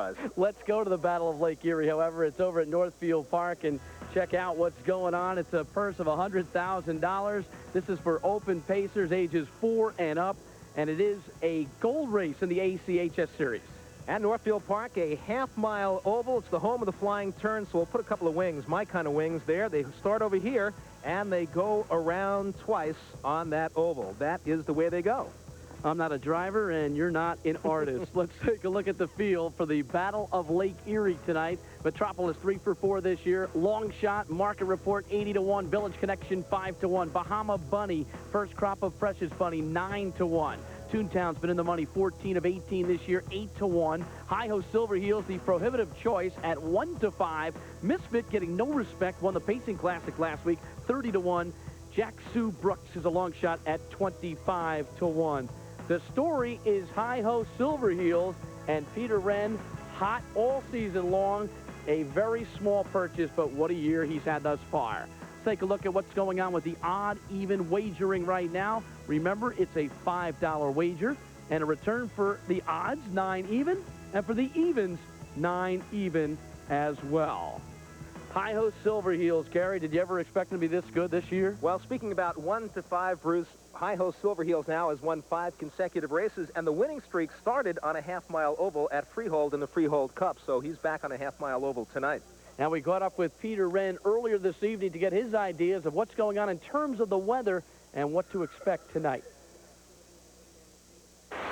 does. Let's go to the Battle of Lake Erie. However, it's over at Northfield Park, and check out what's going on. It's a purse of $100,000. This is for open pacers ages 4 and up, and it is a gold race in the ACHS Series. At Northfield Park, a half-mile oval. It's the home of the flying turn, so we'll put a couple of wings, my kind of wings there. They start over here, and they go around twice on that oval. That is the way they go. I'm not a driver, and you're not an artist. Let's take a look at the field for the Battle of Lake Erie tonight. Metropolis 3 for 4 this year. Long Shot, Market Report 80-1. Village Connection 5-1. Bahama Bunny, First Crop of Precious Bunny 9-1. Toontown's been in the money 14 of 18 this year, 8-1. Hi-Ho Silver Heels, the prohibitive choice at 1-5. Misfit getting no respect, won the Pacing Classic last week, 30-1. Jack Sue Brooks is a long shot at 25-1. The story is Hi-Ho Silver Heels and Peter Wren, hot all season long. A very small purchase, but what a year he's had thus far. Take a look at what's going on with the odd even wagering right now. Remember, it's a $5 wager, and a return for the odds, 9 even, and for the evens, 9 even as well. Hi-Ho Silver Heels, Gary, did you ever expect them to be this good this year? Well, speaking about 1-5, Bruce, Hi-Ho Silver Heels now has won 5 consecutive races, and the winning streak started on a half-mile oval at Freehold in the Freehold Cup, so he's back on a half-mile oval tonight. Now, we caught up with Peter Wren earlier this evening to get his ideas of what's going on in terms of the weather and what to expect tonight.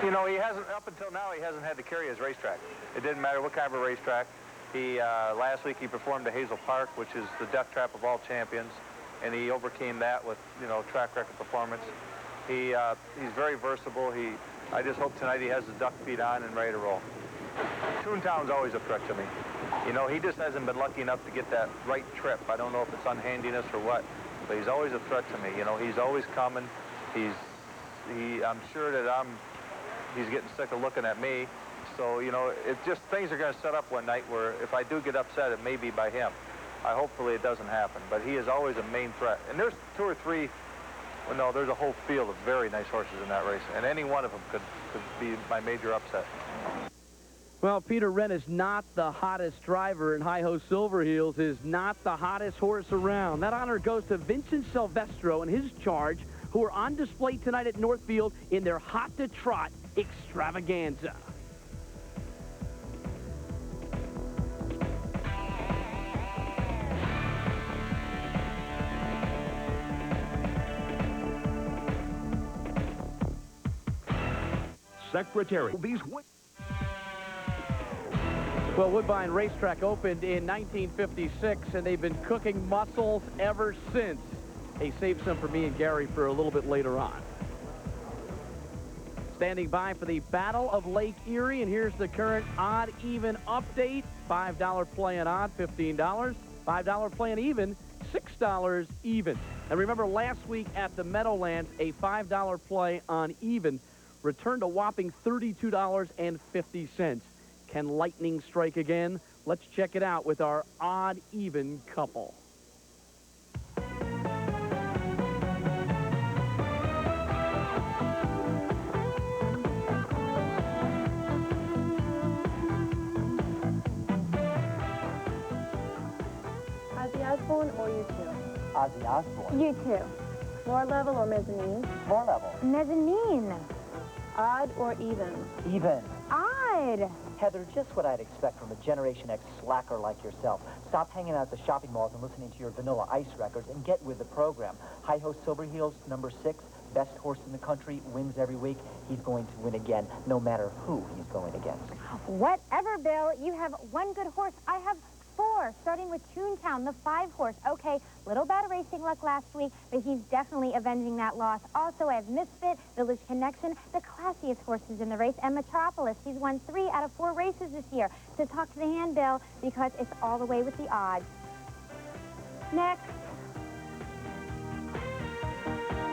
You know, he hasn't, up until now, he hasn't had to carry his racetrack. It didn't matter what kind of a racetrack. He, last week he performed at Hazel Park, which is the death trap of all champions, and he overcame that with, you know, track record performance. He's very versatile. I just hope tonight he has the duck feet on and ready to roll. Toontown's always a threat to me. You know, he just hasn't been lucky enough to get that right trip. I don't know if it's unhandiness or what, but he's always a threat to me. You know, he's always coming. I'm sure that he's getting sick of looking at me. So, you know, it just, things are going to set up one night where if I do get upset, it may be by him. Hopefully it doesn't happen, but he is always a main threat. And there's 2 or 3, well, no, there's a whole field of very nice horses in that race, and any one of them could be my major upset. Well, Peter Wren is not the hottest driver, and Hi-Ho Silver Heels is not the hottest horse around. That honor goes to Vincent Silvestro and his charge, who are on display tonight at Northfield in their Hot to Trot extravaganza. Secretary. Well, Woodbine Racetrack opened in 1956, and they've been cooking muscles ever since. They saved some for me and Gary for a little bit later on. Standing by for the Battle of Lake Erie, and here's the current odd-even update. $5 play and odd, $15. $5 play and even, $6 even. And remember, last week at the Meadowlands, a $5 play on even returned a whopping $32.50. Can lightning strike again? Let's check it out with our odd-even couple. Ozzy Osbourne or U2? Ozzy Osbourne. U2. Floor level or mezzanine? Floor level. Mezzanine. Odd or even? Even. Odd. Heather, just what I'd expect from a Generation X slacker like yourself. Stop hanging out at the shopping malls and listening to your Vanilla Ice records and get with the program. Hi-Ho Silver Heels, number 6, best horse in the country, wins every week. He's going to win again, no matter who he's going against. Whatever, Bill. You have one good horse. I have 4, starting with Toontown, the 5-horse. Okay, little bad racing luck last week, but he's definitely avenging that loss. Also, I have Misfit, Village Connection, the classiest horses in the race, and Metropolis. He's won 3 out of 4 races this year. So talk to the hand, Bill, because it's all the way with the odds. Next.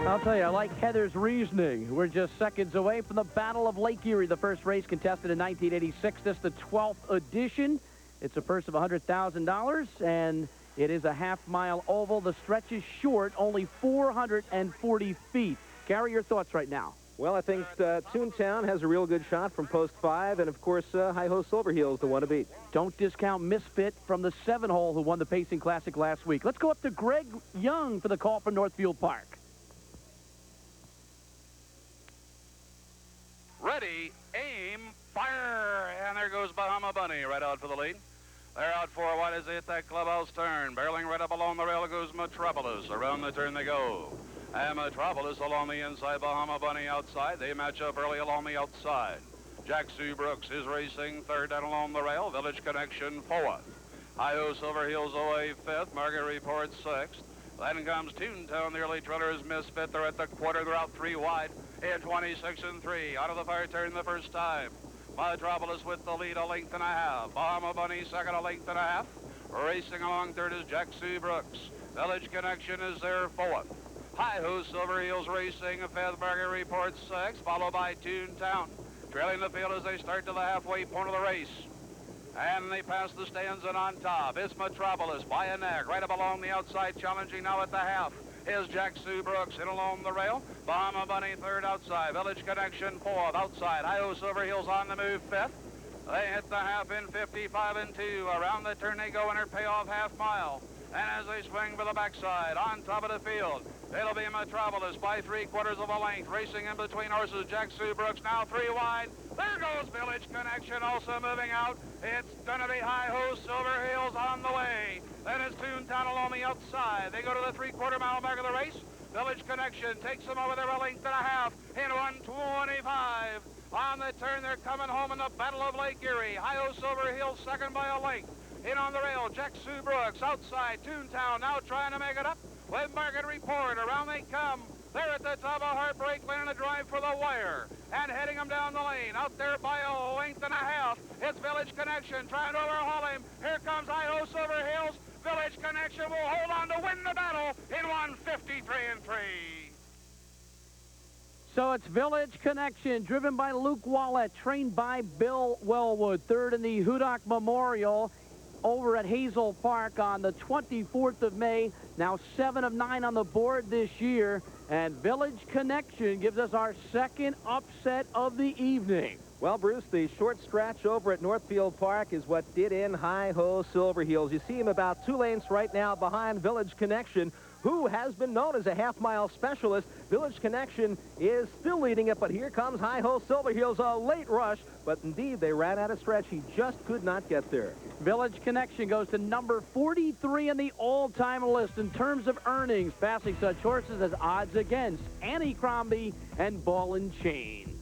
I'll tell you, I like Heather's reasoning. We're just seconds away from the Battle of Lake Erie, the first race contested in 1986. This is the 12th edition. It's a purse of $100,000, and it is a half-mile oval. The stretch is short, only 440 feet. Gary, your thoughts right now? Well, I think Toontown has a real good shot from post 5, and of course, Hi-Ho Silver Heels the one to beat. Don't discount Misfit from the 7-hole who won the Pacing Classic last week. Let's go up to Greg Young for the call from Northfield Park. Ready, aim, fire, and there goes Bahama Bunny right out for the lead. They're out 4 wide as they hit that clubhouse turn. Barreling right up along the rail goes Metropolis. Around the turn they go. And Metropolis along the inside, Bahama Bunny outside. They match up early along the outside. Jack Sue Brooks is racing third down along the rail. Village Connection fourth. Hi-Ho Silver Heels away fifth. Market Report sixth. Then comes Toontown. The early trailer is Misfit. They're at the quarter. They're out 3 wide. In 26 and 3. Out of the fire turn the first time. Metropolis with the lead, 1.5 lengths. Bahama Bunny second, 1.5 lengths. Racing along third is Jack Sue Brooks. Village Connection is there fourth. Hi-Ho Silver Heels racing fifth. Market Report sixth, followed by Toontown. Trailing the field as they start to the halfway point of the race. And they pass the stands and on top. It's Metropolis by a neck. Right up along the outside, challenging now at the half. Is Jack Sue Brooks in along the rail. Bahama Bunny third outside. Village Connection fourth outside. Hi-Ho Silver Heels on the move fifth. They hit the half in 55 and 2. Around the turn they go in her payoff half mile. And as they swing for the backside, on top of the field, it'll be Metropolis by 3/4 of a length. Racing in between horses, Jack Sue Brooks now 3 wide. There goes Village Connection also moving out. It's going to be Hi-Ho Silver Heels on the way. Then it's Toontown along the outside. They go to the 3/4 mile mark of the race. Village Connection takes them over there 1.5 lengths in 1:25. On the turn, they're coming home in the Battle of Lake Erie. Hi-Ho Silver Heels second by 1 length. In on the rail, Jack Sue Brooks outside. Toontown now trying to make it up with Market Report. Around they come. They're at the top of Heartbreak Lane and a drive for the wire. And heading them down the lane. Out there by 1.5 lengths. It's Village Connection trying to overhaul him. Here comes Hi-Ho Silver Heels. Village Connection will hold on to win the battle in 1:53 and 3. So it's Village Connection, driven by Luke Oulette, trained by Bill Wellwood. Third in the Hudak Memorial over at Hazel Park on the 24th of May. Now 7 of 9 on the board this year. And Village Connection gives us our second upset of the evening. Well, Bruce, the short stretch over at Northfield Park is what did in Hi-Ho Silver Heels. You see him about 2 lengths right now behind Village Connection, who has been known as a half-mile specialist. Village Connection is still leading it, but here comes Hi-Ho Silver Heels, a late rush. But indeed, they ran out of stretch. He just could not get there. Village Connection goes to number 43 on the all-time list in terms of earnings, passing such horses as Odds Against, Annie Crombie, and Ball and Chain.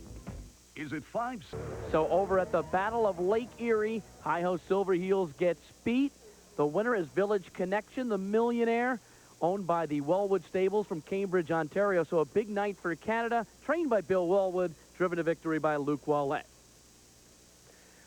Is it 5? So over at the Battle of Lake Erie, Hi-Ho Silver Heels gets beat. The winner is Village Connection, the millionaire, owned by the Wellwood Stables from Cambridge, Ontario. So a big night for Canada, trained by Bill Wellwood, driven to victory by Luke Oulette.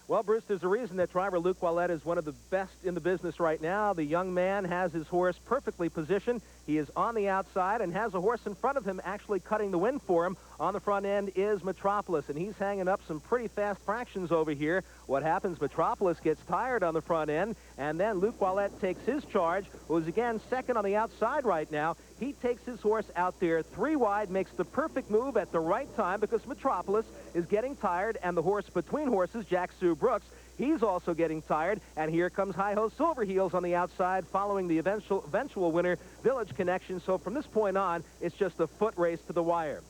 Well, Bruce, there's a reason that driver Luke Oulette is one of the best in the business right now. The young man has his horse perfectly positioned. He is on the outside and has a horse in front of him actually cutting the wind for him. On the front end is Metropolis, and he's hanging up some pretty fast fractions over here. What happens, Metropolis gets tired on the front end, and then Luke Oulette takes his charge, who's again second on the outside right now. He takes his horse out there 3 wide, makes the perfect move at the right time because Metropolis is getting tired, and the horse between horses, Jack Sue Brooks, he's also getting tired, and here comes Hi-Ho Silver Heels on the outside following the eventual winner, Village Connection. So from this point on, it's just a foot race to the wire.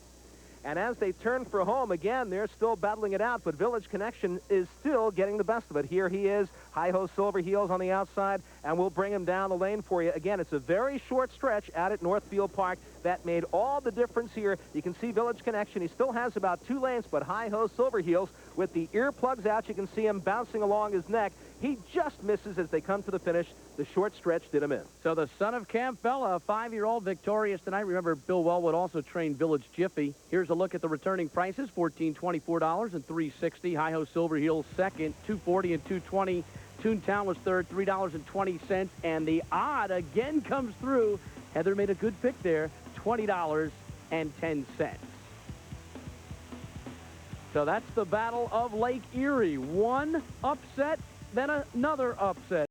And as they turn for home, again, they're still battling it out, but Village Connection is still getting the best of it. Here he is, Hi-Ho Silver Heels on the outside, and we'll bring him down the lane for you. Again, it's a very short stretch out at Northfield Park. That made all the difference here. You can see Village Connection. He still has about 2 lanes, but Hi-Ho Silver Heels, with the earplugs out, you can see him bouncing along his neck. He just misses as they come to the finish. The short stretch did him in. So the son of Campbell, a 5-year-old, victorious tonight. Remember, Bill Wellwood also trained Village Jiffy. Here's a look at the returning prices: $14.24 and $3.60. Hi-Ho Silver Heels second, $2.40 and $2.20. Toontown was third, $3.20, and the odd again comes through. Heather made a good pick there, $20.10. So that's the Battle of Lake Erie. One upset, then another upset.